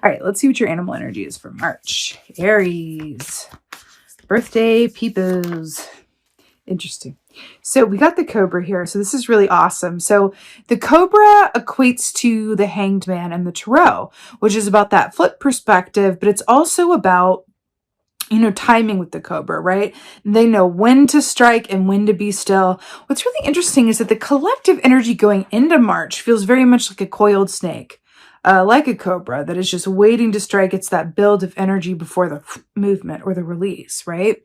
All right, let's see what your animal energy is for March. Aries. Birthday peepos. Interesting. So we got the Cobra here. So this is really awesome. So the Cobra equates to the Hanged Man and the Tarot, which is about that flip perspective, but it's also about, you know, timing with the Cobra, right? They know when to strike and when to be still. What's really interesting is that the collective energy going into March feels very much like a coiled snake. Like a cobra that is just waiting to strike. It's that build of energy before the movement or the release, right?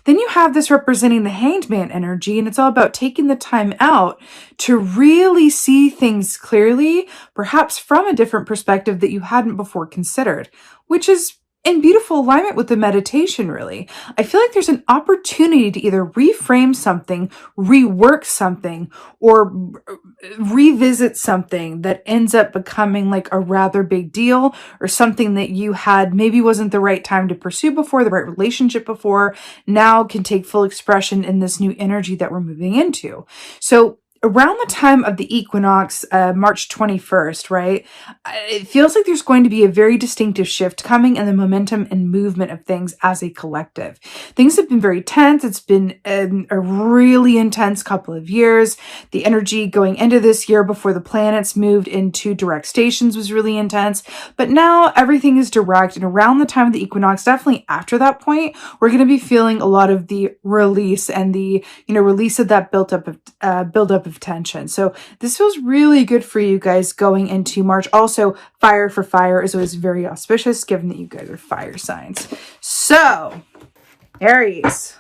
Then you have this representing the Hanged Man energy, and it's all about taking the time out to really see things clearly, perhaps from a different perspective that you hadn't before considered, which is in beautiful alignment with the meditation, really. I feel like there's an opportunity to either reframe something, rework something, or revisit something that ends up becoming like a rather big deal, or something that you had maybe wasn't the right time to pursue before, the right relationship before, now can take full expression in this new energy that we're moving into. So around the time of the equinox, March 21st, right? It feels like there's going to be a very distinctive shift coming in the momentum and movement of things as a collective. Things have been very tense. It's been a really intense couple of years. The energy going into this year before the planets moved into direct stations was really intense. But now everything is direct. And around the time of the equinox, definitely after that point, we're going to be feeling a lot of the release and the, you know, release of that buildup of tension. So this feels really good for you guys going into March. Also, fire for fire is always very auspicious, given that you guys are fire signs. So, Aries, let's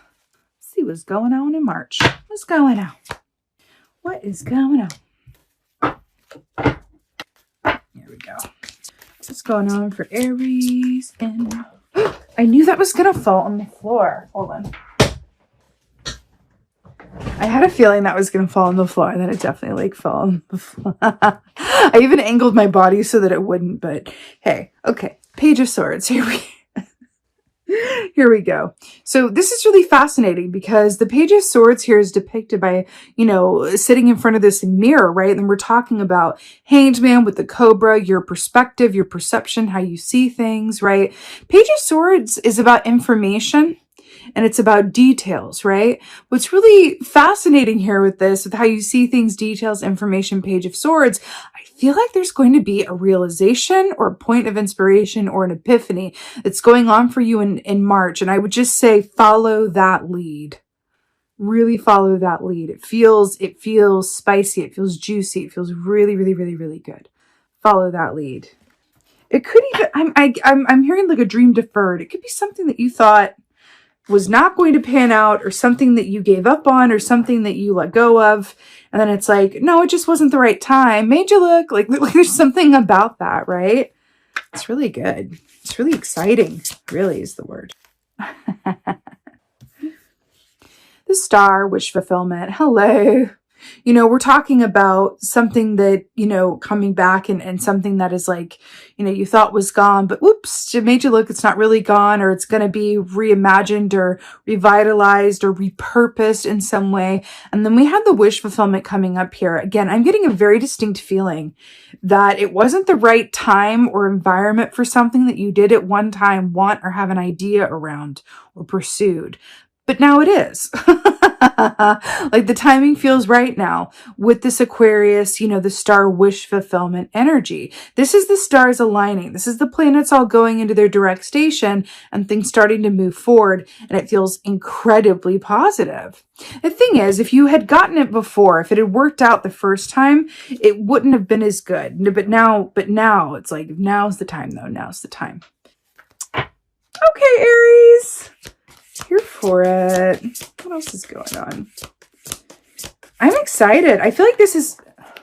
see what's going on in March. What's going on? What is going on? Here we go. What's going on for Aries? And I knew that was going to fall on the floor. Hold on. I had a feeling that was going to fall on the floor, and then it definitely like fell on the floor. I even angled my body so that it wouldn't, but hey, okay. Page of Swords. Here we go. So this is really fascinating because the Page of Swords here is depicted by, you know, sitting in front of this mirror, right? And we're talking about Hanged Man with the Cobra, your perspective, your perception, how you see things, right? Page of Swords is about information. And it's about details, right? What's really fascinating here with this, with how you see things, details, information, Page of Swords, I feel like there's going to be a realization or a point of inspiration or an epiphany that's going on for you in March. And I would just say, follow that lead. Really follow that lead. It feels spicy. It feels juicy. It feels really, really, really, really good. Follow that lead. It could even, I'm hearing like a dream deferred. It could be something that you thought was not going to pan out, or something that you gave up on, or something that you let go of. And then it's like, no, it just wasn't the right time. Made you look like there's something about that, right? It's really good. It's really exciting. Really is the word. The Star, wish fulfillment. Hello. You know, we're talking about something that, you know, coming back and something that is like, you know, you thought was gone, but whoops, it made you look, it's not really gone, or it's going to be reimagined or revitalized or repurposed in some way. And then we had the wish fulfillment coming up here. Again, I'm getting a very distinct feeling that it wasn't the right time or environment for something that you did at one time want or have an idea around or pursued. But now it is. Like the timing feels right now with this Aquarius, you know, the star wish fulfillment energy. This is the stars aligning. This is the planets all going into their direct station and things starting to move forward. And it feels incredibly positive. The thing is, if you had gotten it before, if it had worked out the first time, it wouldn't have been as good. But now it's like, now's the time though. Now's the time. Okay, Aries. Here for it. What else is going on? I'm excited. I feel like this is,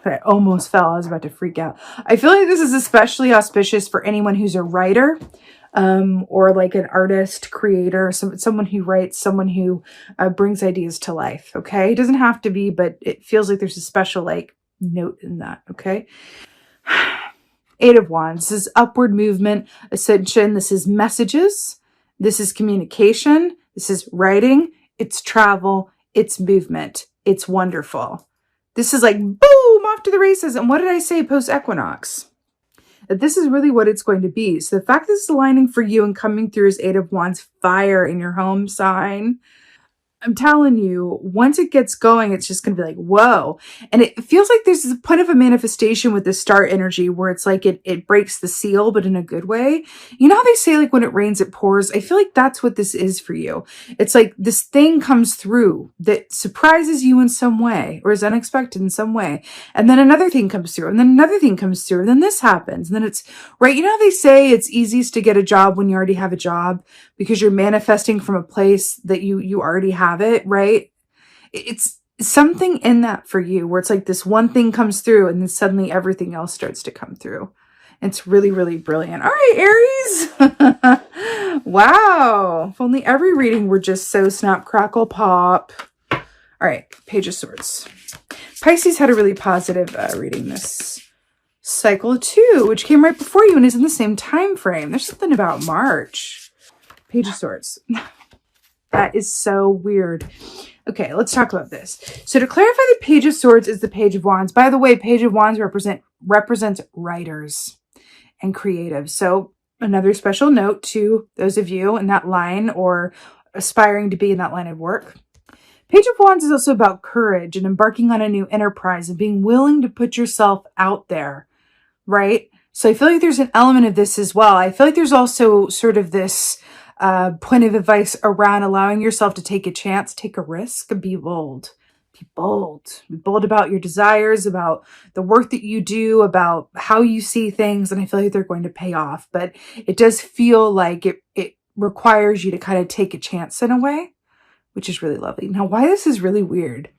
I almost fell. I was about to freak out. I feel like this is especially auspicious for anyone who's a writer, or like an artist, creator, someone who writes, someone who brings ideas to life. Okay. It doesn't have to be, but it feels like there's a special like note in that. Okay. Eight of Wands. This is upward movement, ascension. This is messages. This is communication. This is writing, it's travel, it's movement, it's wonderful. This is like, boom, off to the races. And what did I say post-equinox? that this is really what it's going to be. So the fact that it's aligning for you and coming through as 8 of Wands, fire in your home sign, I'm telling you, once it gets going, it's just going to be like, whoa. And it feels like there's a point of a manifestation with the star energy where it's like it breaks the seal, but in a good way. You know how they say, like, when it rains, it pours? I feel like that's what this is for you. It's like this thing comes through that surprises you in some way or is unexpected in some way. And then another thing comes through, and then another thing comes through, and then this happens. And then it's, right, you know how they say it's easiest to get a job when you already have a job because you're manifesting from a place that you already have it, right? It's something in that for you where it's like this one thing comes through and then suddenly everything else starts to come through. It's really, really brilliant. All right, Aries. Wow. If only every reading were just so snap, crackle, pop. All right, Page of Swords. Pisces had a really positive reading this cycle too, which came right before you and is in the same time frame. There's something about March. Page of Swords. That is so weird. Okay, let's talk about this. So to clarify, the Page of Swords is the Page of Wands. By the way, Page of Wands represents writers and creatives. So another special note to those of you in that line or aspiring to be in that line of work. Page of Wands is also about courage and embarking on a new enterprise and being willing to put yourself out there, right? So I feel like there's an element of this as well. I feel like there's also sort of this point of advice around allowing yourself to take a chance, take a risk, be bold. Be bold. Be bold about your desires, about the work that you do, about how you see things. And I feel like they're going to pay off. But it does feel like it requires you to kind of take a chance in a way, which is really lovely. Now, why this is really weird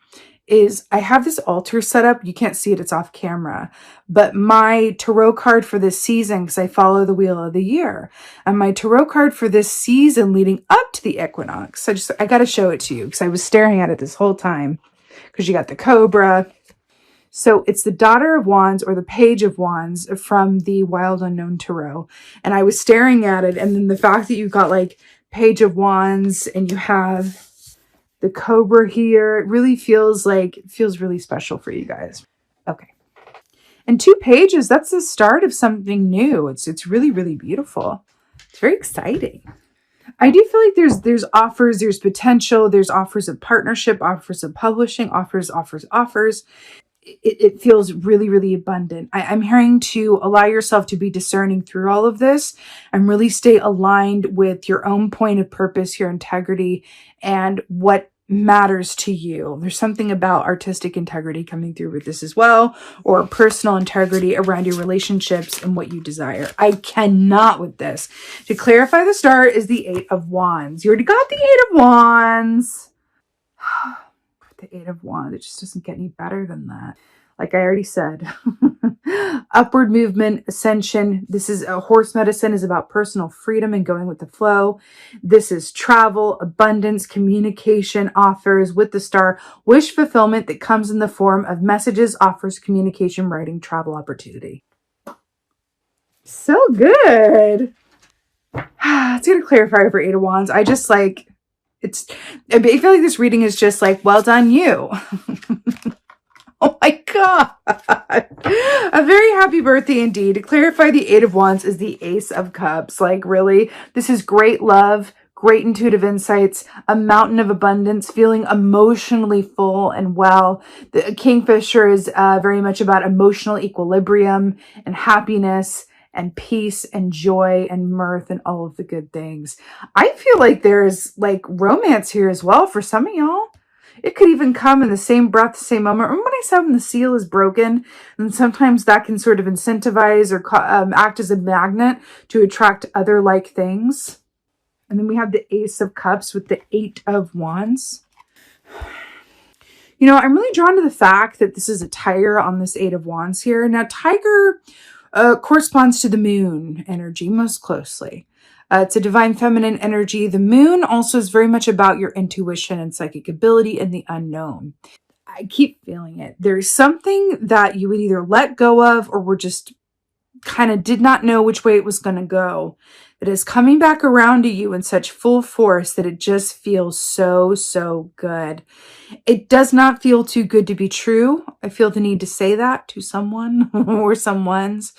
is I have this altar set up. You can't see it, it's off camera. But my tarot card for this season, because I follow the Wheel of the Year, and my tarot card for this season leading up to the equinox, I got to show it to you because I was staring at it this whole time because you got the Cobra. So it's the Daughter of Wands or the Page of Wands from the Wild Unknown Tarot. And I was staring at it. And then the fact that you got like Page of Wands and you have the Cobra here, it really feels really special for you guys. Okay. And 2 pages, that's the start of something new. It's really, really beautiful. It's very exciting. I do feel like there's offers, there's potential, there's offers of partnership, offers of publishing, offers. It feels really, really abundant. I'm hearing to allow yourself to be discerning through all of this and really stay aligned with your own point of purpose, your integrity, and what matters to you. There's something about artistic integrity coming through with this as well, or personal integrity around your relationships and what you desire. I cannot with this. To clarify, the star is the 8 of Wands. You already got the 8 of Wands. The 8 of Wands, it just doesn't get any better than that. Like I already said, upward movement, ascension. This is a horse medicine is about personal freedom and going with the flow. This is travel, abundance, communication, offers with the star, wish fulfillment that comes in the form of messages, offers, communication, writing, travel, opportunity. So good. It's going to clarify for 8 of Wands. I just like, I feel like this reading is just like, well done, you. Oh my God. A very happy birthday indeed. To clarify, the 8 of Wands is the Ace of Cups. Like really, this is great love, great intuitive insights, a mountain of abundance, feeling emotionally full and well. The Kingfisher is very much about emotional equilibrium and happiness and peace and joy and mirth and all of the good things. I feel like there's like romance here as well for some of y'all. It could even come in the same breath, same moment. Remember when I said when the seal is broken? And sometimes that can sort of incentivize or act as a magnet to attract other like things. And then we have the Ace of Cups with the 8 of Wands. You know, I'm really drawn to the fact that this is a tiger on this 8 of Wands here. Now, tiger corresponds to the moon energy most closely. It's a divine feminine energy. The moon also is very much about your intuition and psychic ability and the unknown. I keep feeling it. There's something that you would either let go of or were just kind of did not know which way it was going to go, that is coming back around to you in such full force that it just feels so, so good. It does not feel too good to be true. I feel the need to say that to someone or someone's,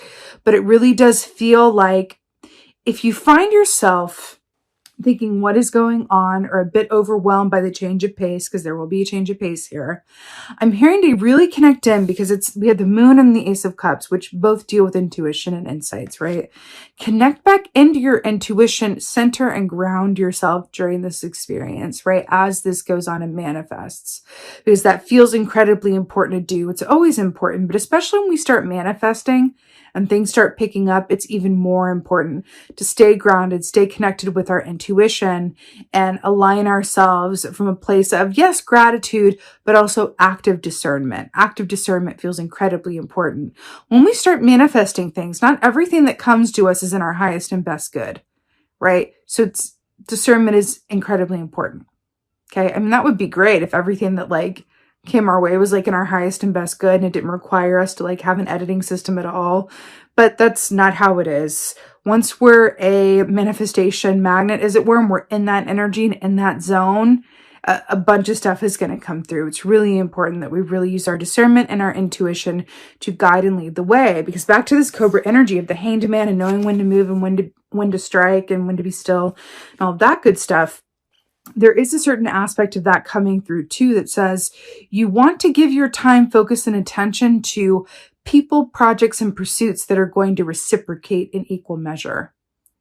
but it really does feel like if you find yourself thinking what is going on or a bit overwhelmed by the change of pace, because there will be a change of pace here, I'm hearing to really connect in, because we have the moon and the ace of cups, which both deal with intuition and insights, right? Connect back into your intuition, center and ground yourself during this experience, right? As this goes on and manifests, because that feels incredibly important to do. It's always important, but especially when we start manifesting and things start picking up, it's even more important to stay grounded, stay connected with our intuition, and align ourselves from a place of, yes, gratitude, but also active discernment. Active discernment feels incredibly important. When we start manifesting things, not everything that comes to us is in our highest and best good, right? So discernment is incredibly important. Okay. I mean, that would be great if everything that came our way was in our highest and best good and it didn't require us to have an editing system at all. But that's not how it is. Once we're a manifestation magnet, as it were, and we're in that energy and in that zone, a bunch of stuff is going to come through. It's really important that we really use our discernment and our intuition to guide and lead the way. Because back to this Cobra energy of the Hanged Man and knowing when to move and when to strike and when to be still and all of that good stuff, there is a certain aspect of that coming through too that says you want to give your time, focus, and attention to people, projects, and pursuits that are going to reciprocate in equal measure.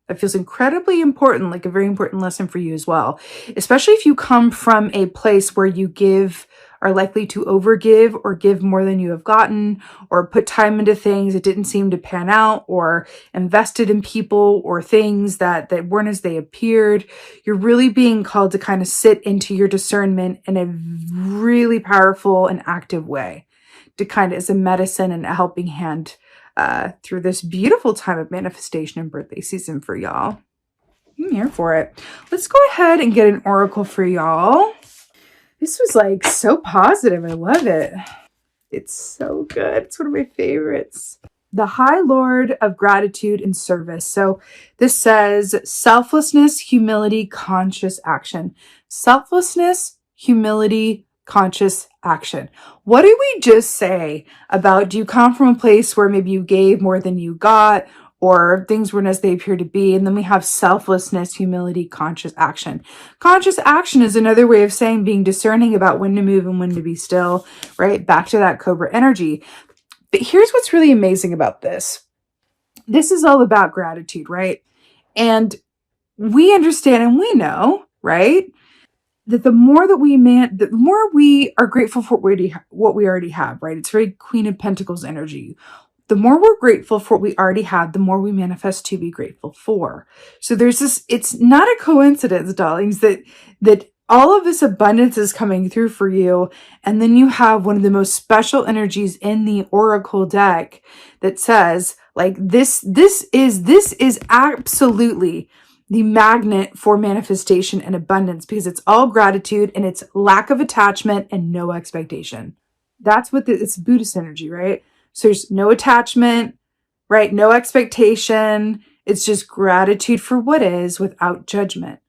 That feels incredibly important, like a very important lesson for you as well, especially if you come from a place where you are likely to overgive or give more than you have gotten, or put time into things that didn't seem to pan out, or invested in people or things that weren't as they appeared. You're really being called to kind of sit into your discernment in a really powerful and active way, to kind of as a medicine and a helping hand through this beautiful time of manifestation and birthday season for y'all. I'm here for it. Let's go ahead and get an oracle for y'all. This was so positive. I love it. It's so good. It's one of my favorites. The High Lord of Gratitude and Service. So this says selflessness, humility, conscious action. Selflessness, humility, conscious action. What did we just say about, do you come from a place where maybe you gave more than you got, or things weren't as they appear to be? And then we have selflessness, humility, conscious action. Conscious action is another way of saying being discerning about when to move and when to be still, right? Back to that Cobra energy. But here's what's really amazing about this. This is all about gratitude, right? And we understand and we know, right, that the more we are grateful for what we already have, right? It's very Queen of Pentacles energy. The more we're grateful for what we already have, the more we manifest to be grateful for. So there's this, it's not a coincidence, darlings, that all of this abundance is coming through for you. And then you have one of the most special energies in the Oracle deck that says, this is absolutely the magnet for manifestation and abundance, because it's all gratitude and it's lack of attachment and no expectation. That's what it's Buddhist energy, right? So there's no attachment, right? No expectation. It's just gratitude for what is without judgment,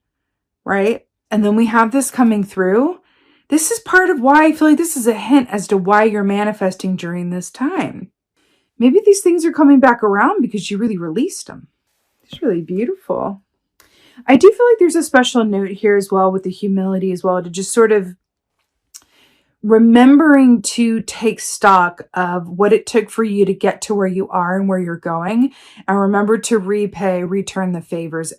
right? And then we have this coming through. This is part of why I feel like this is a hint as to why you're manifesting during this time. Maybe these things are coming back around because you really released them. It's really beautiful. I do feel like there's a special note here as well with the humility as well, to just sort of remembering to take stock of what it took for you to get to where you are and where you're going. And remember to return the favors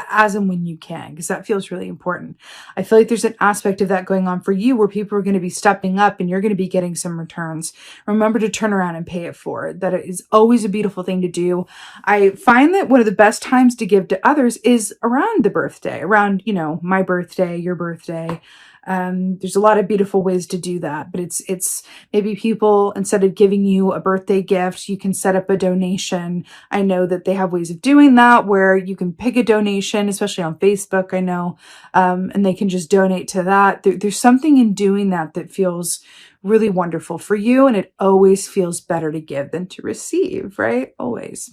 as and when you can, because that feels really important. I feel like there's an aspect of that going on for you where people are going to be stepping up and you're going to be getting some returns. Remember to turn around and pay it forward. That is always a beautiful thing to do. I find that one of the best times to give to others is around the birthday, around, my birthday, your birthday. There's a lot of beautiful ways to do that, but it's maybe people, instead of giving you a birthday gift, you can set up a donation. I know that they have ways of doing that where you can pick a donation, especially on Facebook, I know, and they can just donate to that. There's something in doing that feels really wonderful for you. And it always feels better to give than to receive, right? Always.